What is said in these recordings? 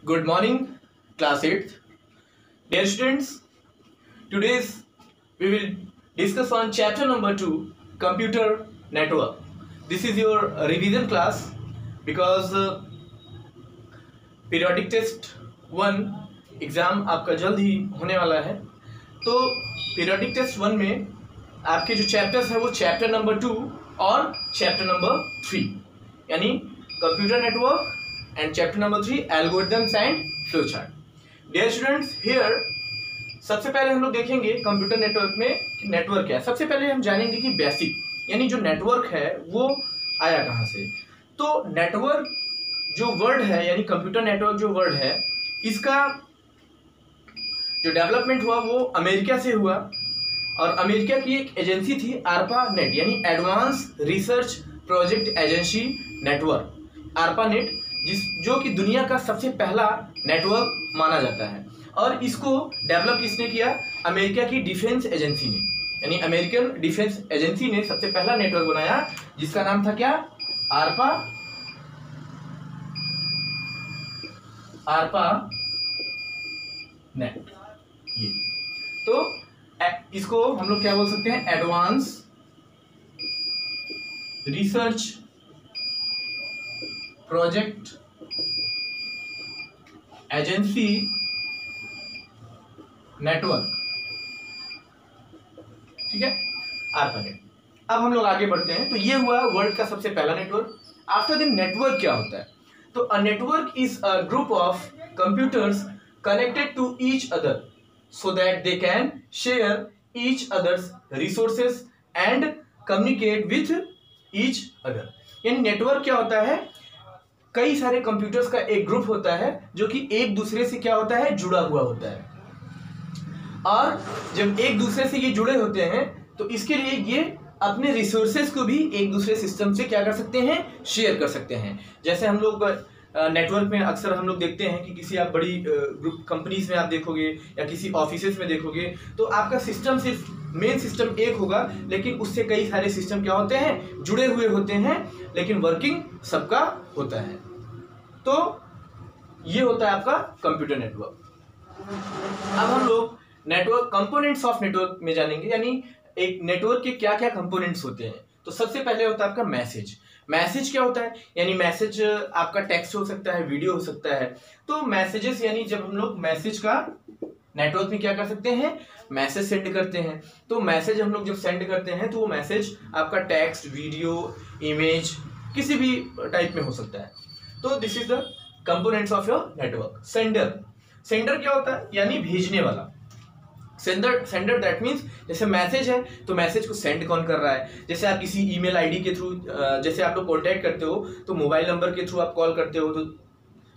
Good morning, class 8th. Dear students, today we will discuss on chapter number 2, computer network. This is your revision class because periodic test 1 exam आपका जल्द ही होने वाला है। तो periodic test 1 में आपके जो चैप्टर्स हैं वो चैप्टर नंबर 2 और चैप्टर नंबर 3 यानी computer network and chapter number 3 algorithms and flowchart. Dear students, here सबसे पहले हम लोग देखेंगे कंप्यूटर नेटवर्क में नेटवर्क क्या है। सबसे पहले हम जानेंगे कि बेसिक यानी जो नेटवर्क है वो आया कहाँ से। तो नेटवर्क जो वर्ड है यानी कंप्यूटर नेटवर्क जो वर्ड है इसका जो डेवलपमेंट हुआ वो अमेरिका से हुआ और अमेरिका की एक एजेंसी थी आरपा नेट यानी advance research project agency network. आरपा net जो कि दुनिया का सबसे पहला नेटवर्क माना जाता है और इसको डेवलप किसने किया? अमेरिका की डिफेंस एजेंसी ने यानी अमेरिकन डिफेंस एजेंसी ने सबसे पहला नेटवर्क बनाया जिसका नाम था क्या? आरपा नेट। ये तो इसको हम लोग क्या बोल सकते हैं? Advance research project agency network. ठीक है, आरपा नेट। अब हम लोग आगे बढ़ते हैं। तो ये हुआ वर्ल्ड का सबसे पहला नेटवर्क। आफ्टर द नेटवर्क क्या होता है? तो a network is a group of computers connected to each other so that they can share each other's resources and communicate with each other। यानी नेटवर्क क्या होता है? कई सारे कंप्यूटर्स का एक ग्रुप होता है जो कि एक दूसरे से क्या होता है? जुड़ा हुआ होता है। और जब एक दूसरे से ये जुड़े होते हैं तो इसके लिए ये अपने रिसोर्सेज को भी एक दूसरे सिस्टम से क्या कर सकते हैं? शेयर कर सकते हैं। जैसे हम लोग नेटवर्क में अक्सर हम लोग देखते हैं कि किसी आप बड़ी ग्रुप कंपनीज में आप देखोगे या किसी ऑफिसेज में देखोगे तो आपका सिस्टम सिर्फ मेन सिस्टम एक होगा लेकिन उससे कई सारे सिस्टम क्या होते हैं? जुड़े हुए होते हैं लेकिन वर्किंग सबका होता है। तो ये होता है आपका कंप्यूटर नेटवर्क। अब हम लोग नेटवर्क कंपोनेंट्स ऑफ नेटवर्क में जानेंगे यानी एक नेटवर्क के क्या क्या कंपोनेंट्स होते हैं। तो सबसे पहले होता है आपका मैसेज। मैसेज क्या होता है? यानी मैसेज आपका टेक्स्ट हो सकता है, वीडियो हो सकता है। तो मैसेजेस यानी जब हम लोग मैसेज का नेटवर्क में क्या कर सकते हैं? मैसेज सेंड करते हैं। तो मैसेज हम लोग जब सेंड करते हैं तो वो मैसेज आपका टेक्स्ट, वीडियो, इमेज किसी भी टाइप में हो सकता है। तो this is the components of your network. Sender. Sender क्या होता है? यानी भेजने वाला। सेंडर दैट मीन्स जैसे मैसेज है तो मैसेज को सेंड कौन कर रहा है। जैसे आप किसी ईमेल आईडी के थ्रू जैसे आप लोग कॉन्टैक्ट करते हो तो मोबाइल नंबर के थ्रू आप कॉल करते हो तो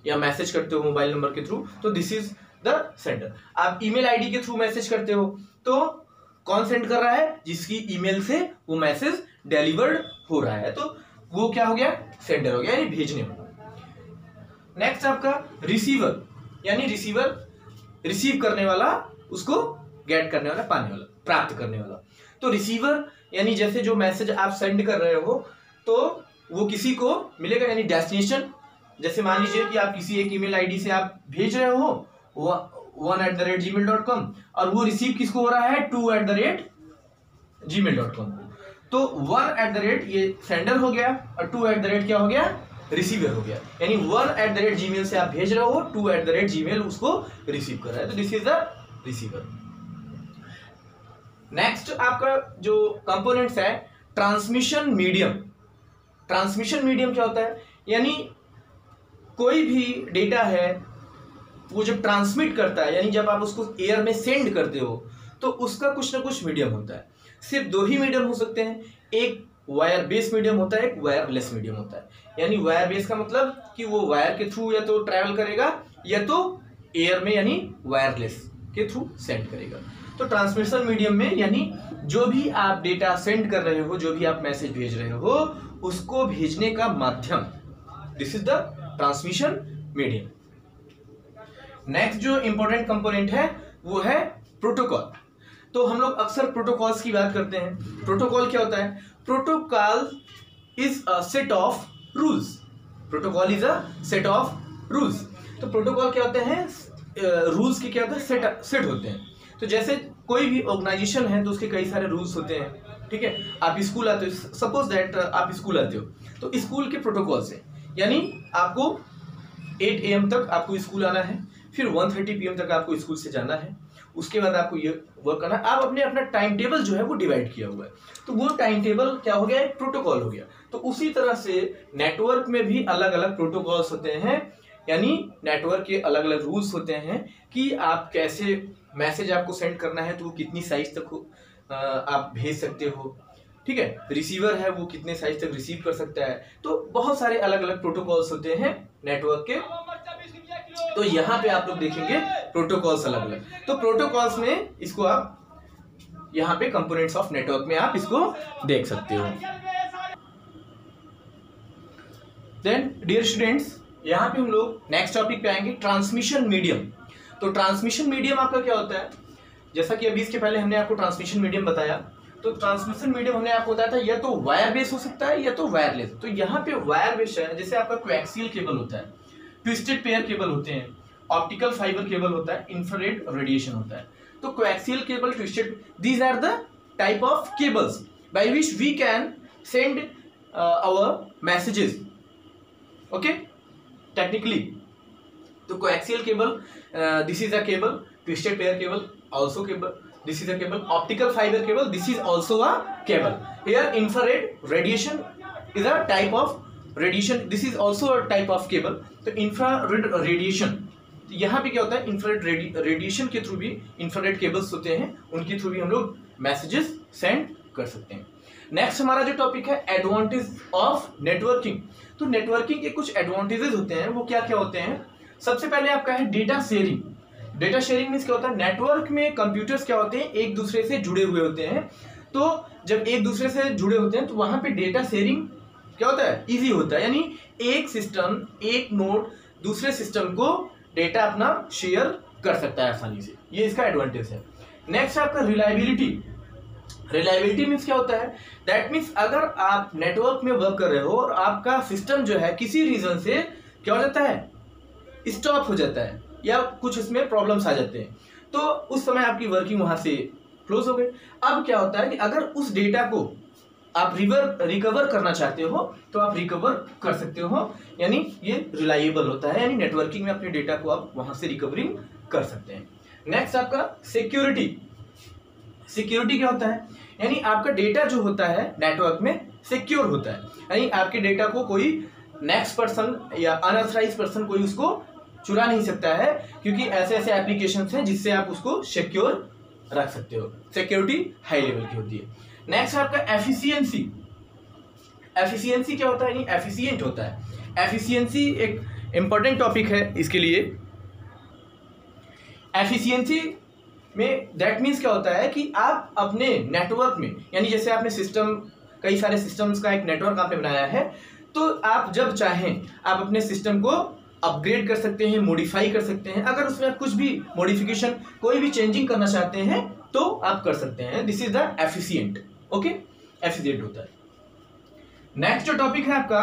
या मैसेज करते हो मोबाइल नंबर के थ्रू, तो दिस इज द सेंडर। आप ईमेल आईडी के थ्रू मैसेज करते हो तो कौन सेंड कर रहा है? जिसकी ईमेल से वो मैसेज डिलीवर्ड हो रहा है तो वो क्या हो गया? सेंडर हो गया यानी भेजने वाला। नेक्स्ट आपका रिसीवर यानी रिसीवर रिसीव करने वाला, उसको गेट करने वाला, पाने वाला, प्राप्त करने वाला। तो रिसीवर यानी जैसे जो मैसेज आप सेंड कर रहे हो तो वो किसी को मिलेगा यानी डेस्टिनेशन। जैसे मान लीजिए कि आप किसी एक ईमेल आईडी से आप भेज रहे हो 1@gmail.com और वो रिसीव किसको हो रहा है? 2@gmail.com। तो 1@ ये सेंडर हो गया और 2@ क्या हो गया? रिसीवर हो गया। यानी 1@gmail से आप भेज रहे हो, 2@gmail उसको रिसीव कर रहा है। तो this is the receiver. Next आपका जो कंपोनेंट्स है ट्रांसमिशन मीडियम। ट्रांसमिशन मीडियम क्या होता है? यानी कोई भी डेटा है वो जब ट्रांसमिट करता है यानी जब आप उसको एयर में सेंड करते हो तो उसका कुछ ना कुछ मीडियम होता है। सिर्फ दो ही मीडियम हो सकते हैं, एक वायर बेस मीडियम होता है, एक वायरलेस मीडियम होता है। यानी वायर बेस का मतलब कि वो वायर के थ्रू या तो ट्रैवल करेगा या तो एयर में यानी वायरलेस के थ्रू सेंड करेगा। तो ट्रांसमिशन मीडियम में यानी जो भी आप डेटा सेंड कर रहे हो, जो भी आप मैसेज भेज रहे हो, उसको भेजने का माध्यम, this is the transmission medium. Next जो इंपॉर्टेंट कंपोनेंट है वो है प्रोटोकॉल। तो हम लोग अक्सर प्रोटोकॉल्स की बात करते हैं। प्रोटोकॉल क्या होता है? Protocol is a set of rules. Protocol is a set of rules. तो प्रोटोकॉल क्या होते हैं, रूल्स के क्या होते हैं, सेट होते हैं। तो जैसे कोई भी ऑर्गेनाइजेशन है तो उसके कई सारे रूल्स होते हैं, ठीक है। आप स्कूल आते हो, सपोज दैट आप स्कूल आते हो, तो स्कूल के प्रोटोकॉल्स है, यानी आपको 8 AM तक आपको स्कूल आना है, फिर 1:30 PM तक आपको स्कूल से जाना है, उसके बाद आपको ये वर्क करना है। आप अपने अपना टाइम टेबल जो है वो डिवाइड किया हुआ है, तो वो टाइम टेबल क्या हो गया, एक प्रोटोकॉल हो गया। तो उसी तरह से नेटवर्क में भी अलग अलग प्रोटोकॉल्स होते हैं, यानी नेटवर्क के अलग अलग रूल्स होते हैं कि आप कैसे मैसेज आपको सेंड करना है, तो वो कितनी साइज तक आप भेज सकते हो, ठीक है। रिसीवर है वो कितने साइज तक रिसीव कर सकता है, तो बहुत सारे अलग अलग प्रोटोकॉल्स होते हैं नेटवर्क के। तो यहाँ पे आप लोग देखेंगे प्रोटोकॉल्स अलग अलग, तो प्रोटोकॉल्स में इसको आप यहाँ पे कंपोनेंट्स ऑफ नेटवर्क में आप इसको देख सकते हो। देन डियर स्टूडेंट्स, यहाँ पे हम लोग नेक्स्ट टॉपिक पे आएंगे, ट्रांसमिशन मीडियम। तो ट्रांसमिशन मीडियम आपका क्या होता है, जैसा कि अभी इसके पहले हमने आपको ट्रांसमिशन मीडियम बताया, तो ट्रांसमिशन मीडियम हमने आपको बताया था या तो वायर बेस हो सकता है या तो वायरलेस। तो यहाँ पे वायर बेस है, जैसे आपका कोएक्सियल केबल होता है, ट्विस्टेड पेयर केबल होते हैं, ऑप्टिकल फाइबर केबल होता है, इंफ्रारेड रेडिएशन होता है। तो coaxial cable, twisted, these are the type of cables by which we can send our messages, okay, technically. तो coaxial cable, this is a cable, twisted pair cable also cable, this is a cable, optical fiber cable, this is also a cable. Here infrared radiation is a type of radiation, this is also a type of cable. तो infrared radiation, यहाँ पे क्या होता है, infrared radiation के through भी infrared cables होते हैं, उनके थ्रू भी हम लोग मैसेजेस सेंड कर सकते हैं। नेक्स्ट हमारा जो टॉपिक है, एडवांटेज ऑफ नेटवर्किंग। तो नेटवर्किंग के कुछ एडवांटेजेस होते हैं, वो क्या क्या होते हैं। सबसे पहले आपका है data sharing. Data sharing means क्या होता है, नेटवर्क में कंप्यूटर्स क्या होते हैं, एक दूसरे से जुड़े हुए होते हैं। तो जब एक दूसरे से जुड़े होते हैं तो वहां पे डेटा शेयरिंग क्या होता है, इजी होता है, यानी एक सिस्टम, एक नोड दूसरे सिस्टम को डेटा अपना शेयर कर सकता है आसानी से, ये इसका एडवांटेज है। नेक्स्ट आपका रिलायबिलिटी। रिलायबिलिटी मीन्स क्या होता है, दैट मीन्स अगर आप नेटवर्क में वर्क कर रहे हो और आपका सिस्टम जो है किसी रीजन से क्या हो जाता है, स्टॉप हो जाता है या कुछ इसमें प्रॉब्लम्स आ जाते हैं, तो उस समय आपकी वर्किंग वहां से क्लोज हो गई। अब क्या होता है कि अगर उस डेटा को आप रिकवर करना चाहते हो तो आप रिकवर कर सकते हो, यानी ये रिलायबल होता है, यानी नेटवर्किंग में अपने डेटा को आप वहां से रिकवरिंग कर सकते हैं। नेक्स्ट आपका सिक्योरिटी। सिक्योरिटी क्या होता है, यानी आपका डेटा जो होता है नेटवर्क में सिक्योर होता है, यानी आपके डेटा को कोई नेक्स्ट पर्सन या अनऑथराइज्ड पर्सन कोई उसको चुरा नहीं सकता है, क्योंकि ऐसे ऐसे एप्लीकेशंस हैं जिससे आप उसको सिक्योर रख सकते हो। सिक्योरिटी हाई लेवल की होती है। नेक्स्ट आपका एफिशिएंसी। एफिशिएंसी क्या होता है, यानी एफिशिएंट होता है। एफिशिएंसी एक इंपॉर्टेंट टॉपिक है इसके लिए। एफिशिएंसी में दैट मीन्स क्या होता है कि आप अपने नेटवर्क में, यानी जैसे आपने सिस्टम, कई सारे सिस्टम्स का एक नेटवर्क आपने बनाया है, तो आप जब चाहें आप अपने सिस्टम को अपग्रेड कर सकते हैं, मॉडिफाई कर सकते हैं। अगर उसमें कुछ भी मॉडिफिकेशन, कोई भी चेंजिंग करना चाहते हैं तो आप कर सकते हैं। This is the efficient, okay, efficient होता है। नेक्स्ट जो टॉपिक है आपका,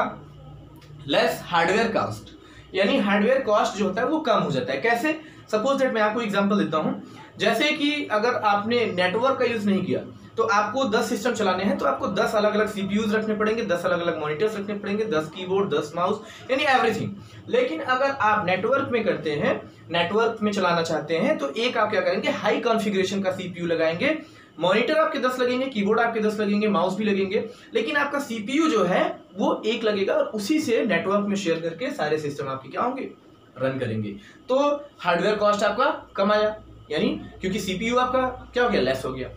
लेस हार्डवेयर कॉस्ट, यानी हार्डवेयर कॉस्ट जो होता है वो कम हो जाता है। कैसे, सपोज दैट मैं आपको एग्जांपल देता हूं, जैसे कि अगर आपने नेटवर्क का यूज नहीं किया तो आपको 10 सिस्टम चलाने हैं, तो आपको 10 अलग अलग सीपीयूज रखने पड़ेंगे, 10 अलग अलग मॉनिटर्स रखने पड़ेंगे, 10 कीबोर्ड, 10 माउस, यानी एवरीथिंग। लेकिन अगर आप नेटवर्क में करते हैं, नेटवर्क में चलाना चाहते हैं, तो एक आप क्या करेंगे, हाई कॉन्फ़िगरेशन का सीपीयू लगाएंगे, मॉनिटर आपके 10 लगेंगे, कीबोर्ड आपके 10 लगेंगे, माउस भी लगेंगे, लेकिन आपका सीपीयू जो है वो एक लगेगा और उसी से नेटवर्क में शेयर करके सारे सिस्टम आपके क्या होंगे, रन करेंगे। तो हार्डवेयर कॉस्ट आपका कम आया, यानी क्योंकि सीपीयू आपका क्या हो गया, लेस हो गया।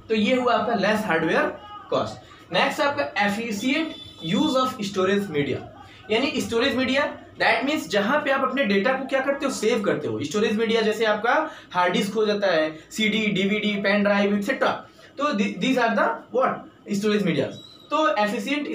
तो ये हुआ आपका लेस हार्डवेयर कॉस्ट। नेक्स्ट आपका efficient use of storage media, यानी स्टोरेज मीडिया दैट मीन्स जहां पे आप अपने डेटा को क्या करते हो, सेव करते हो। स्टोरेज मीडिया जैसे आपका हार्ड डिस्क हो जाता है, CD, DVD, pen drive etcetera, तो these are the what, storage media. तो efficient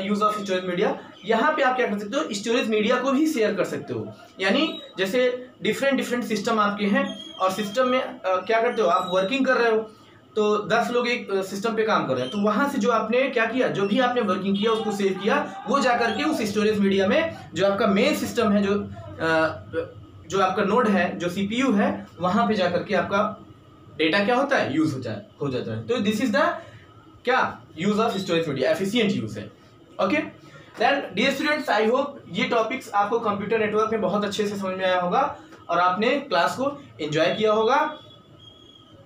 use of storage media, यहाँ पे आप क्या कर सकते हो, स्टोरेज मीडिया को भी शेयर कर सकते हो। यानी जैसे डिफरेंट सिस्टम आपके हैं और सिस्टम में क्या करते हो, आप वर्किंग कर रहे हो, तो 10 लोग एक सिस्टम पे काम कर रहे हैं, तो वहां से जो आपने क्या किया, जो भी आपने वर्किंग किया उसको सेव किया, वो जाकर के उस स्टोरेज मीडिया में जो आपका मेन सिस्टम है, जो आपका नोड है, जो सीपीयू है, वहां पे जाकर के आपका डेटा क्या होता है, यूज हो जाता है। तो दिस इज द क्या use of storage media, efficient use है। Okay then dear students, I hope ये टॉपिक्स आपको कंप्यूटर नेटवर्क में बहुत अच्छे से समझ में आया होगा और आपने क्लास को एंजॉय किया होगा।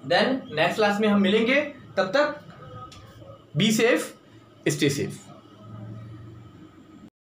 देन नेक्स्ट क्लास में हम मिलेंगे, तब तक बी सेफ, स्टे सेफ।